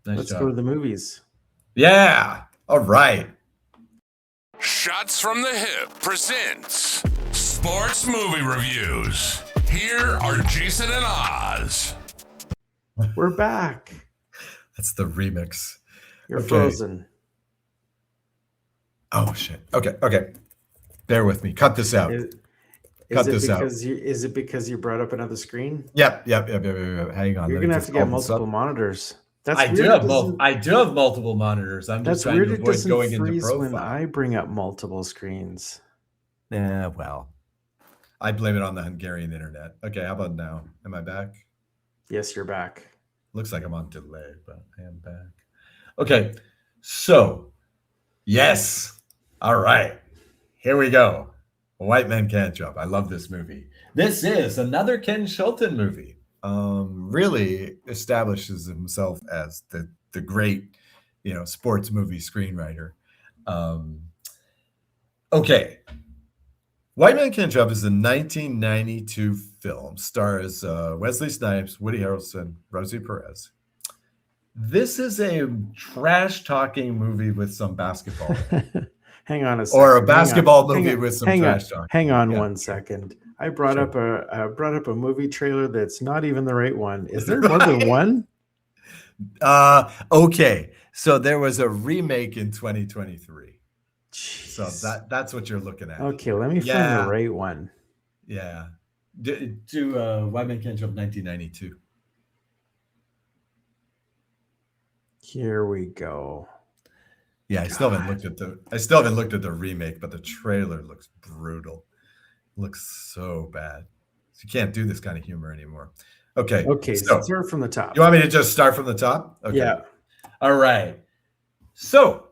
Nice Let's job. go to the movies. Yeah. All right. Shots from the Hip presents Sports Movie Reviews. Here are Jason and Oz. We're back. That's the remix. You're Okay. frozen. Oh, shit. Okay. Bear with me. Cut this out. Is it because you brought up another screen? Yep. Hang on. You're gonna have to get multiple monitors. That's I do have multiple monitors. I'm just trying to avoid going into profile. When I bring up multiple screens. Yeah, well, I blame it on the Hungarian internet. Okay, how about now? Am I back? Yes, you're back. Looks like I'm on delay, but I am back. Okay, so yes. All right, here we go. White Men Can't Jump. I love this movie. This is another Ken Shelton movie. Really establishes himself as the great, sports movie screenwriter. Okay. White Men Can't Jump is a 1992 film. Stars Wesley Snipes, Woody Harrelson, Rosie Perez. This is a trash-talking movie with some basketball. Hang on a second. Or a basketball movie with some trash talk. Hang on 1 second. I brought up a movie trailer that's not even the right one. Is there more than one? Okay. So there was a remake in 2023. Jeez. So that's what you're looking at. Okay, let me find the right one. Yeah. Do White Men Can't Jump 1992. Here we go. Yeah, I still haven't looked at the remake, but the trailer looks brutal. Looks so bad. So you can't do this kind of humor anymore. Okay. So start from the top. You want me to just start from the top? Okay. Yeah. All right. So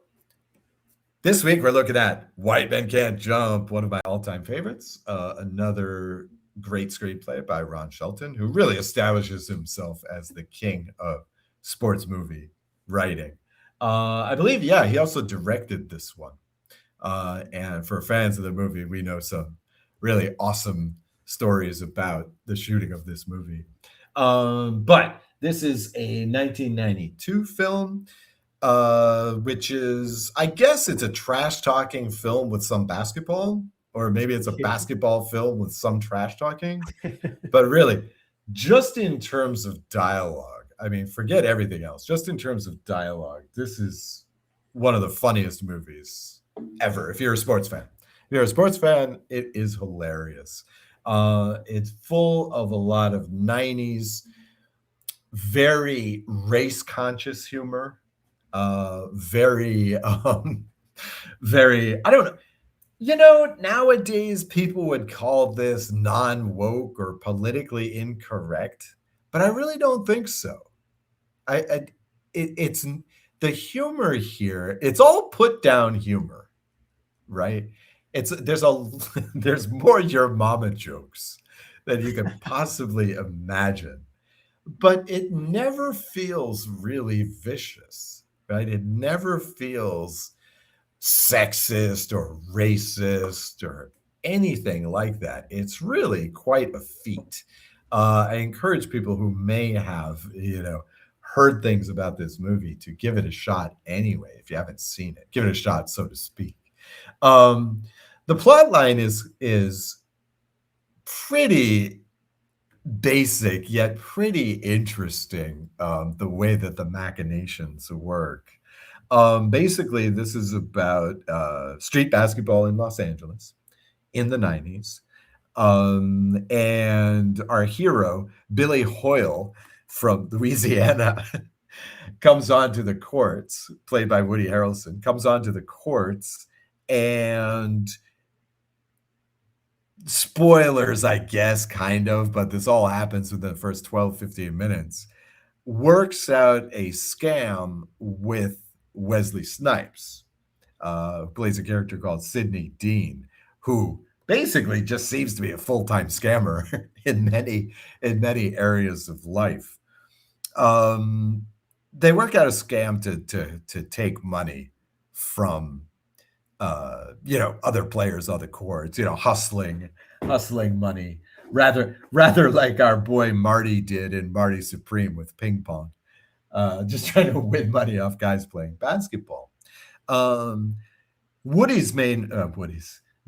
this week we're looking at White Men Can't Jump, one of my all-time favorites. Another great screenplay by Ron Shelton, who really establishes himself as the king of sports movie writing. I believe, he also directed this one. And for fans of the movie, we know some really awesome stories about the shooting of this movie. But this is a 1992 film, which is, I guess it's a trash-talking film with some basketball, or maybe it's a basketball film with some trash-talking. But really, just in terms of dialogue, I mean, forget everything else. Just in terms of dialogue, this is one of the funniest movies ever. If you're a sports fan, it is hilarious. It's full of a lot of 90s, very race-conscious humor. Very, I don't know. Nowadays people would call this non-woke or politically incorrect, but I really don't think so. It's the humor here. It's all put down humor, right? There's more your mama jokes than you can possibly imagine, but it never feels really vicious, right? It never feels sexist or racist or anything like that. It's really quite a feat. I encourage people who may have, heard things about this movie to give it a shot anyway. If you haven't seen it, give it a shot, so to speak. The plot line is pretty basic, yet pretty interesting, the way that the machinations work. Basically, this is about street basketball in Los Angeles in the 90s. And our hero, Billy Hoyle from Louisiana, comes onto the courts, played by Woody Harrelson, comes onto the courts, and spoilers, I guess, kind of, but this all happens within the first 12, 15 minutes, works out a scam with Wesley Snipes, who plays a character called Sidney Deane, who basically just seems to be a full-time scammer in many areas of life. They work out a scam to take money from other players on the courts, hustling money, rather like our boy Marty did in Marty Supreme with ping pong. just trying to win money off guys playing basketball.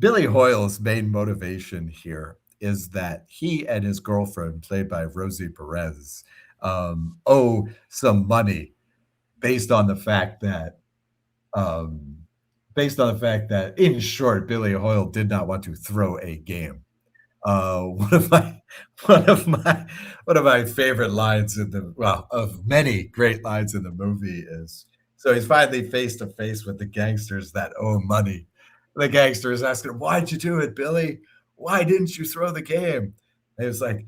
Billy Hoyle's main motivation here is that he and his girlfriend, played by Rosie Perez, owe some money based on the fact that, in short, Billy Hoyle did not want to throw a game. One of my favorite lines of many great lines in the movie is, so he's finally face to face with the gangsters that owe money. The gangster is asking, "Why'd you do it, Billy? Why didn't you throw the game?" And he was like,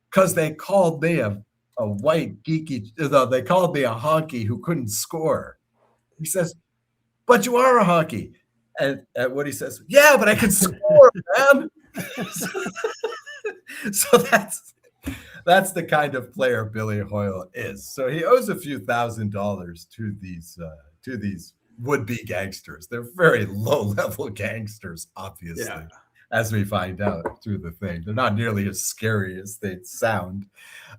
"Because they called me a white geeky. No, they called me a honky who couldn't score." He says, "But you are a honky." And Woody says, "Yeah, but I can score, man." So that's the kind of player Billy Hoyle is. So he owes a few $1,000s to these would-be gangsters. They're very low-level gangsters, obviously, as we find out through the thing. They're not nearly as scary as they sound.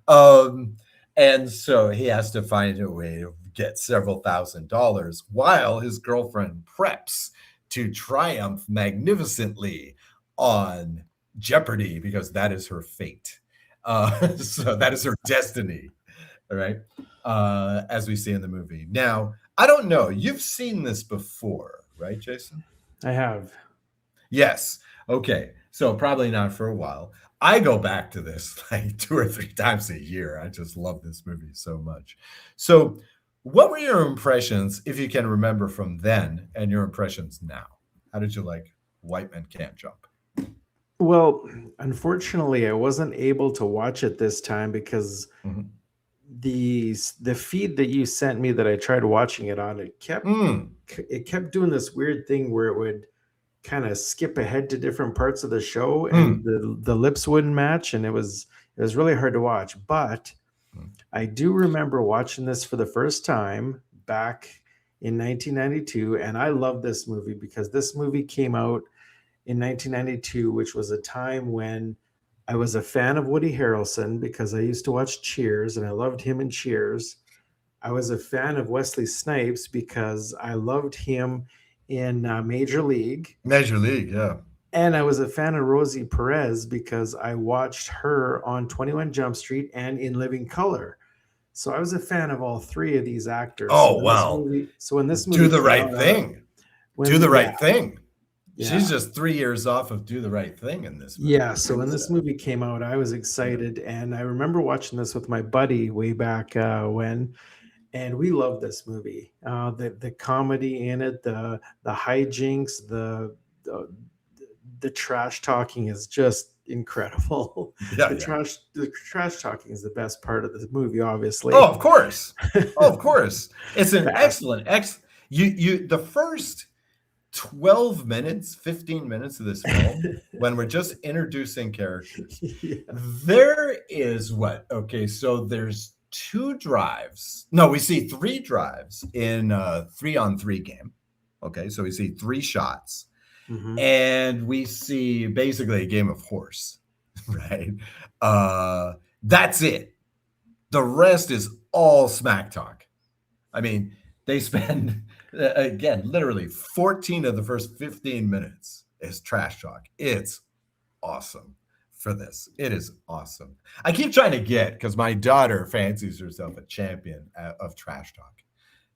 And so he has to find a way to get several $1,000s while his girlfriend preps to triumph magnificently on Jeopardy, because that is her fate. So that is her destiny, all right, as we see in the movie. Now, I don't know. You've seen this before, right, Jason? I have. Yes. Okay. So probably not for a while. I go back to this like 2 or 3 times a year. I just love this movie so much. So what were your impressions, if you can remember, from then and your impressions now? How did you like White Men Can't Jump? Well, unfortunately, I wasn't able to watch it this time because the feed that you sent me that I tried watching it on, it kept doing this weird thing where it would kind of skip ahead to different parts of the show, and the lips wouldn't match, and it was really hard to watch. But I do remember watching this for the first time back in 1992, and I love this movie because this movie came out in 1992, which was a time when I was a fan of Woody Harrelson because I used to watch Cheers and I loved him in Cheers. I was a fan of Wesley Snipes because I loved him in Major League. Major League, yeah. And I was a fan of Rosie Perez because I watched her on 21 Jump Street and in Living Color. So I was a fan of all 3 of these actors. Oh, wow. So in this movie, Do the Right Thing. Do the Right Thing. Yeah. She's just 3 years off of Do the Right Thing in this movie. Yeah, so when this movie came out, I was excited, and I remember watching this with my buddy way back when, and we loved this movie. The comedy in it, the hijinks, the trash talking is just incredible. The trash talking is the best part of the movie, obviously. Oh, of course. Of course. It's an excellent. The first 12 minutes, 15 minutes of this film, when we're just introducing characters, there is what? Okay, so there's 2 drives. No, we see 3 drives in a 3-on-3 game. Okay, so we see 3 shots. And we see basically a game of horse, right? That's it. The rest is all smack talk. I mean, they spend, again, literally 14 of the first 15 minutes is trash talk. It's awesome for this. It is awesome. I keep trying to because my daughter fancies herself a champion of trash talk.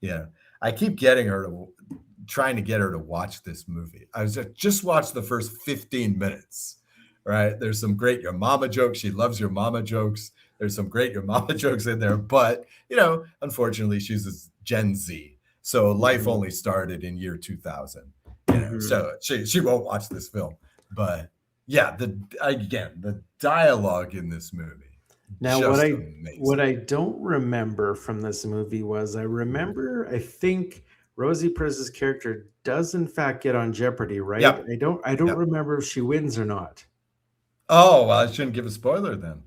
Yeah, I keep trying to get her to watch this movie. I was just watch the first 15 minutes, right? There's some great Your Mama jokes. She loves Your Mama jokes. There's some great Your Mama jokes in there, but unfortunately she's a Gen Z. So life only started in year 2000, so she won't watch this film, but yeah, the dialogue in this movie. Now, what I don't remember from this movie was I think Rosie Perez's character does in fact get on Jeopardy, right? Yep. I don't remember if she wins or not. Oh, well, I shouldn't give a spoiler then.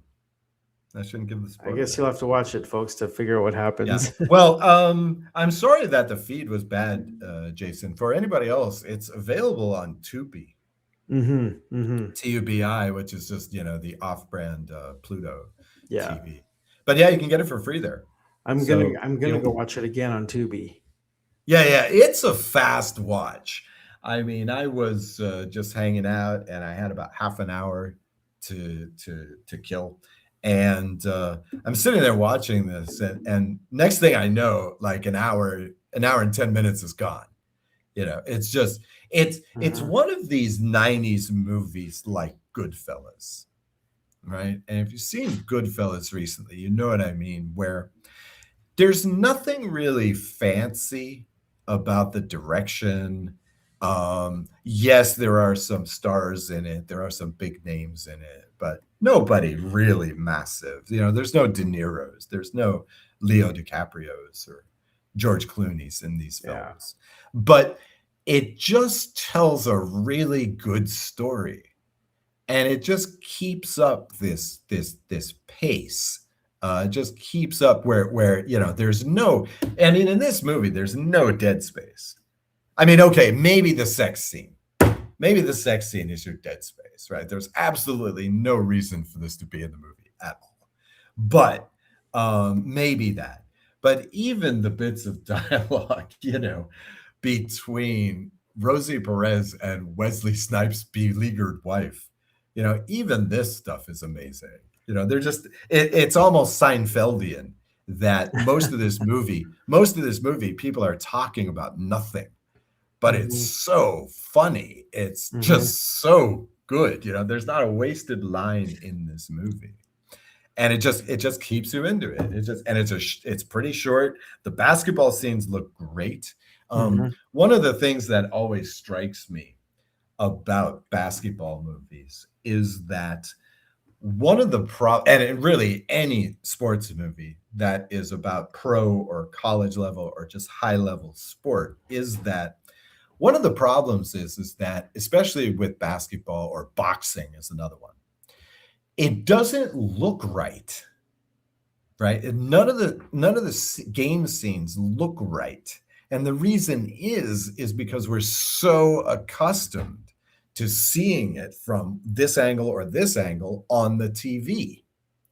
I guess you'll have to watch it, folks, to figure out what happens. Yeah. Well, I'm sorry that the feed was bad, Jason. For anybody else, it's available on Tubi. TUBI, which is just the off-brand Pluto TV. But yeah, you can get it for free there. I'm So gonna go watch it again on Tubi. yeah, it's a fast watch. I mean, I was just hanging out, and I had about half an hour to kill, and I'm sitting there watching this, and next thing I know, like an hour and 10 minutes is gone. It's just it's Mhm. one of these '90s movies like Goodfellas, right? And if you've seen Goodfellas recently, you know what I mean, where there's nothing really fancy about the direction. Yes, there are some stars in it. There are some big names in it, but nobody really massive. There's no De Niro's, there's no Leo DiCaprio's or George Clooney's in these Yeah. films. But it just tells a really good story, and it just keeps up this pace. Just keeps up where there's no, and in this movie there's no dead space. I mean, okay, maybe the sex scene is your dead space, right? There's absolutely no reason for this to be in the movie at all, but maybe that. But even the bits of dialogue, between Rosie Perez and Wesley Snipes' beleaguered wife, even this stuff is amazing. They're just it's almost Seinfeldian that most of this movie, people are talking about nothing, but it's Mhm. so funny. It's Mhm. just so good. There's not a wasted line in this movie. And it just keeps you into it. It's pretty short. The basketball scenes look great. Mhm. One of the things that always strikes me about basketball movies is that one of the and really any sports movie that is about pro or college level or just high level sport is that one of the problems is that, especially with basketball, or boxing is another one, it doesn't look right, right? And none of the game scenes look right. And the reason is because we're so accustomed to seeing it from this angle or this angle on the TV,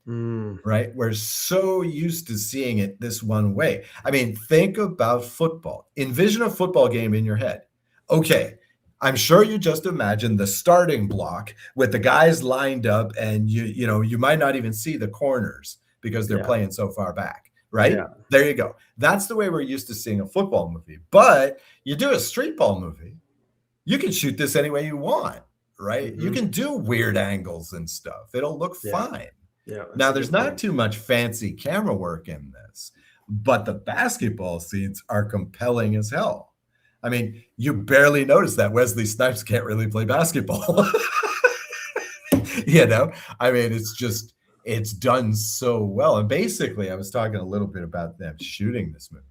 Mm. right? We're so used to seeing it this one way. I mean, think about football. Envision a football game in your head. Okay, I'm sure you just imagine the starting block with the guys lined up, and you might not even see the corners because they're Yeah. playing so far back, right? Yeah. There you go. That's the way we're used to seeing a football movie. But you do a street ball movie, you can shoot this any way you want, right? You Mhm. can do weird angles and stuff. It'll look Yeah. fine. Yeah. That's Now, a there's good not point. too much fancy camera work in this, but the basketball scenes are compelling as hell. I mean, you barely notice that Wesley Snipes can't really play basketball. you know, I mean, it's done so well. And basically, I was talking a little bit about them shooting this movie.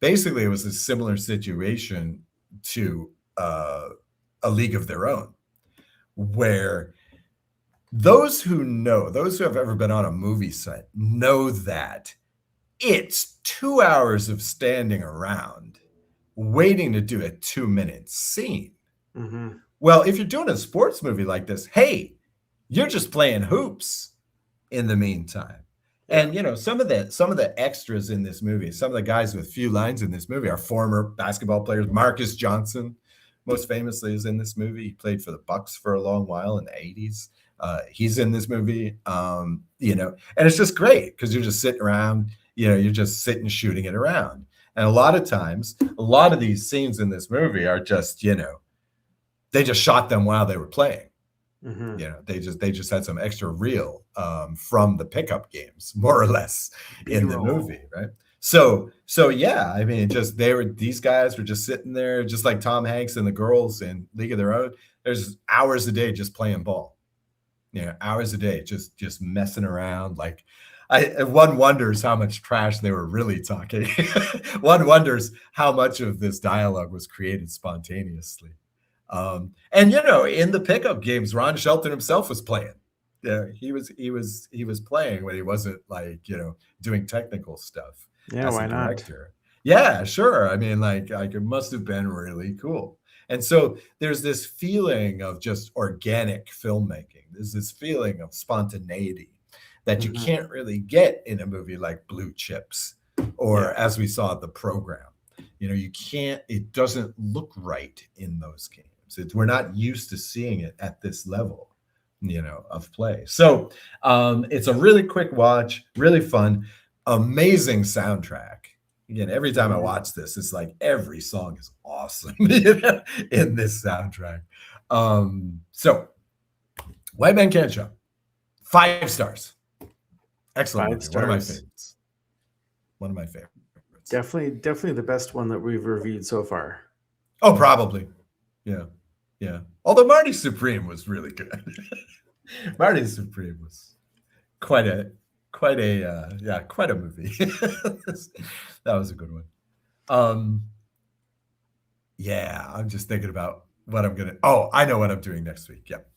Basically, it was a similar situation to A League of Their Own, where those who have ever been on a movie set know that it's 2 hours of standing around waiting to do a 2-minute scene. Mhm. Well, if you're doing a sports movie like this, hey, you're just playing hoops in the meantime. Yeah. And some of the extras in this movie, some of the guys with few lines in this movie are former basketball players. Marcus Johnson, most famously, is in this movie. He played for the Bucks for a long while in the '80s. He's in this movie, and it's just great because you're just sitting around, you're just sitting shooting it around. And a lot of times, a lot of these scenes in this movie are just, they just shot them while they were playing. Mhm. They just had some extra reel from the pickup games, more or less, in the B-roll. movie, right? So yeah, I mean, these guys were just sitting there, just like Tom Hanks and the girls in League of Their Own. There's hours a day just playing ball, hours a day just messing around. Like, one wonders how much trash they were really talking. One wonders how much of this dialogue was created spontaneously. And in the pickup games, Ron Shelton himself was playing. Yeah, he was playing when he wasn't, like, doing technical stuff Yeah, as a why not? director. Yeah, sure. I mean, like it must have been really cool. And so there's this feeling of just organic filmmaking. There's this feeling of spontaneity that you Mhm. can't really get in a movie like Blue Chips, or as we saw at the program. You can't, it doesn't look right in those games. We're not used to seeing it at this level, of play. So it's a really quick watch, really fun, amazing soundtrack. Again, every time I watch this, it's like every song is awesome in this soundtrack. So White Man Can't Jump, 5 stars. Excellent. 5 stars. One of my favorites. One of my favorites. Definitely the best one that we've reviewed so far. Oh, probably. Yeah. Although Marty Supreme was really good. Marty Supreme was quite a movie. That was a good one. I'm just thinking about what I'm gonna. Oh, I know what I'm doing next week. Yep.